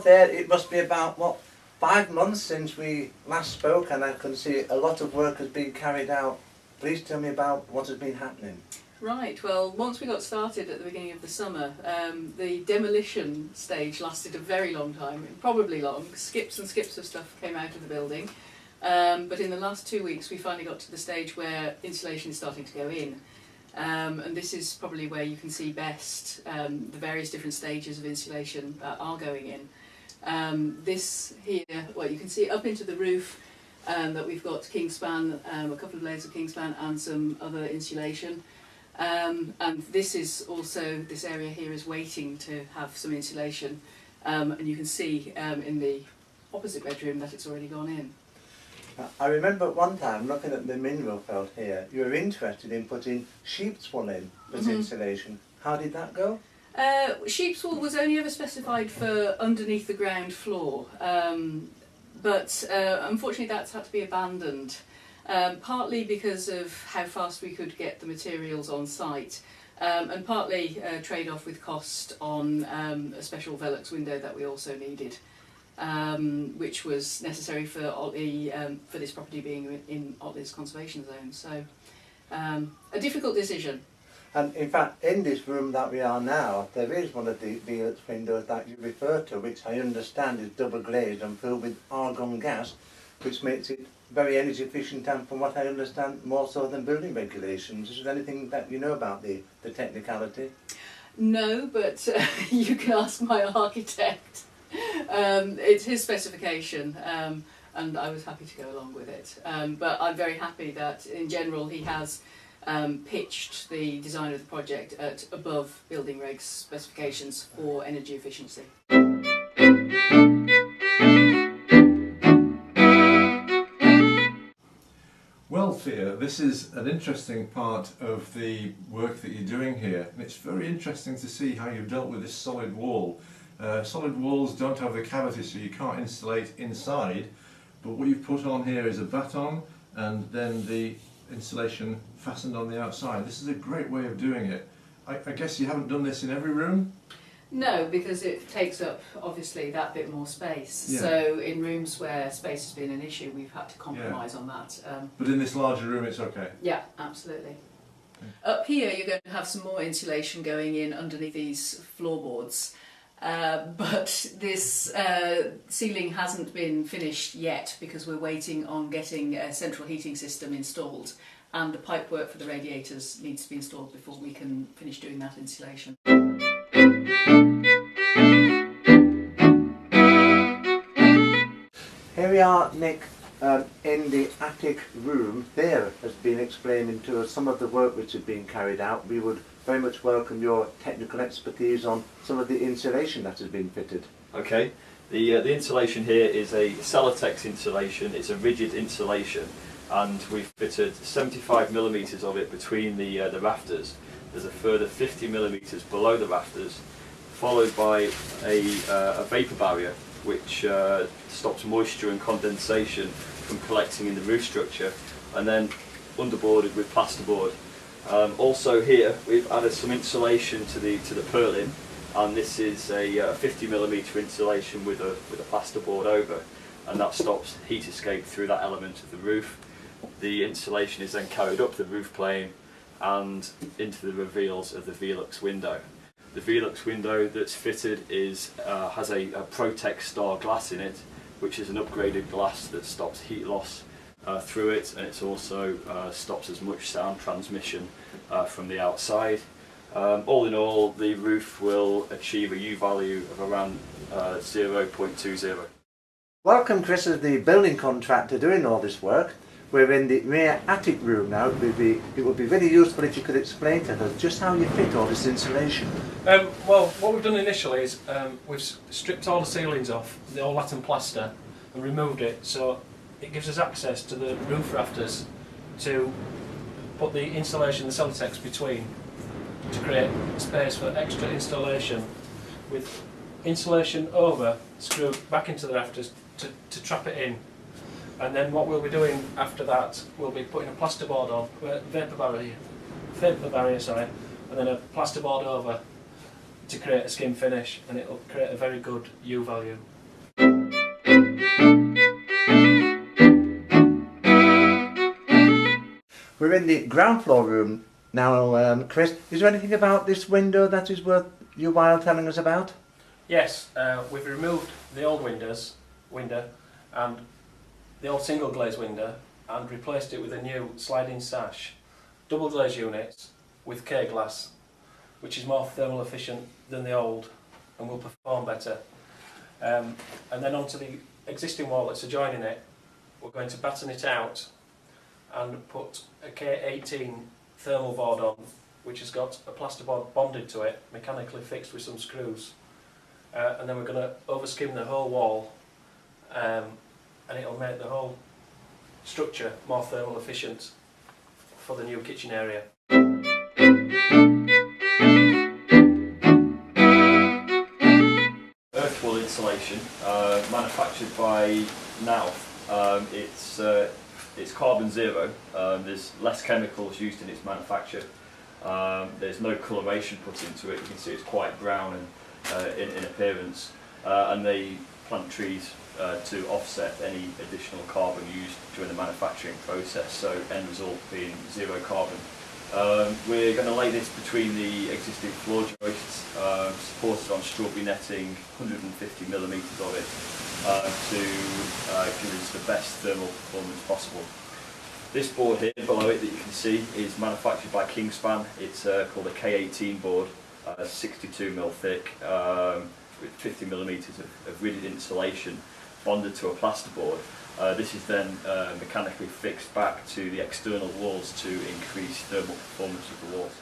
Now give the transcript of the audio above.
there, it must be about, what, 5 months since we last spoke, and I can see a lot of work has been carried out. Please tell me about what has been happening. Right, well, once we got started at the beginning of the summer, the demolition stage lasted a very long time, probably long. Skips and skips of stuff came out of the building. But in the last 2 weeks we finally got to the stage where insulation is starting to go in. And this is probably where you can see best the various different stages of insulation that are going in. This here, well, you can see up into the roof that we've got Kingspan, a couple of layers of Kingspan and some other insulation. And this is also, this area here is waiting to have some insulation, and you can see in the opposite bedroom that it's already gone in. I remember at one time looking at the mineral felt here, you were interested in putting sheep's wool in as insulation. How did that go? Sheep's wool was only ever specified for underneath the ground floor, but unfortunately that's had to be abandoned. Partly because of how fast we could get the materials on site, and partly a trade-off with cost on a special Velux window that we also needed, which was necessary for Otley, for this property being in Otley's conservation zone. So a difficult decision. And in fact, in this room that we are now, there is one of the Velux windows that you refer to, which I understand is double glazed and filled with argon gas, which makes it very energy efficient, and from what I understand, more so than building regulations. Is there anything that you know about the technicality? No, but you can ask my architect. It's his specification, and I was happy to go along with it. But I'm very happy that in general he has pitched the design of the project at above building regs specifications for energy efficiency. Well, Thea, this is an interesting part of the work that you're doing here, and it's very interesting to see how you've dealt with this solid wall. Solid walls don't have the cavity, so you can't insulate inside, but what you've put on here is a baton and then the insulation fastened on the outside. This is a great way of doing it. I guess you haven't done this in every room? No, because it takes up obviously that bit more space. Yeah. So in rooms where space has been an issue, we've had to compromise on that. But in this larger room it's okay? Yeah, absolutely. Okay. Up here you're going to have some more insulation going in underneath these floorboards. But this ceiling hasn't been finished yet because we're waiting on getting a central heating system installed, and the pipework for the radiators needs to be installed before we can finish doing that insulation. Here we are, Nick, in the attic room. There has been explaining to us some of the work which has been carried out. We would very much welcome your technical expertise on some of the insulation that has been fitted. Okay, the insulation here is a Celotex insulation. It's a rigid insulation, and we've fitted 75mm of it between the rafters. There's a further 50mm below the rafters, followed by a vapour barrier which stops moisture and condensation from collecting in the roof structure, and then underboarded with plasterboard. Also here we've added some insulation to the purlin, and this is a 50mm insulation with a plasterboard over, and that stops heat escape through that element of the roof. The insulation is then carried up the roof plane and into the reveals of the Velux window. The Velux window that's fitted has a Protec Star glass in it, which is an upgraded glass that stops heat loss through it, and it also stops as much sound transmission from the outside. All in all, the roof will achieve a U value of around 0.20. Welcome, Chris, as the building contractor doing all this work. We're in the rear attic room now. It would be very useful if you could explain to us just how you fit all this insulation. Well, what we've done initially is we've stripped all the ceilings off, the all latten plaster, and removed it, so it gives us access to the roof rafters to put the insulation, the Celotex, between, to create space for extra installation with insulation over, screwed back into the rafters to trap it in. And then what we'll be doing after that, we'll be putting a plasterboard on, vapour barrier, and then a plasterboard over to create a skim finish, and it'll create a very good U value. We're in the ground floor room now, Chris. Is there anything about this window that is worth your while telling us about? Yes, we've removed the old window and the old single glaze window and replaced it with a new sliding sash, double glaze units with K-glass, which is more thermal efficient than the old and will perform better. And then onto the existing wall that's adjoining it, we're going to batten it out and put a K18 thermal board on, which has got a plasterboard bonded to it, mechanically fixed with some screws. And then we're going to overskim the whole wall, and it'll make the whole structure more thermal efficient for the new kitchen area. Earth wool insulation, manufactured by Knauf. It's carbon zero. There's less chemicals used in its manufacture. There's no coloration put into it. You can see it's quite brown and in appearance, and they plant trees to offset any additional carbon used during the manufacturing process, so end result being zero carbon. We're going to lay this between the existing floor joists, supported on strawberry netting, 150mm of it, to give us the best thermal performance possible. This board here below it that you can see is manufactured by Kingspan. It's called a K18 board, 62mm thick, with 50mm of rigid insulation bonded to a plasterboard. This is then mechanically fixed back to the external walls to increase thermal performance of the walls.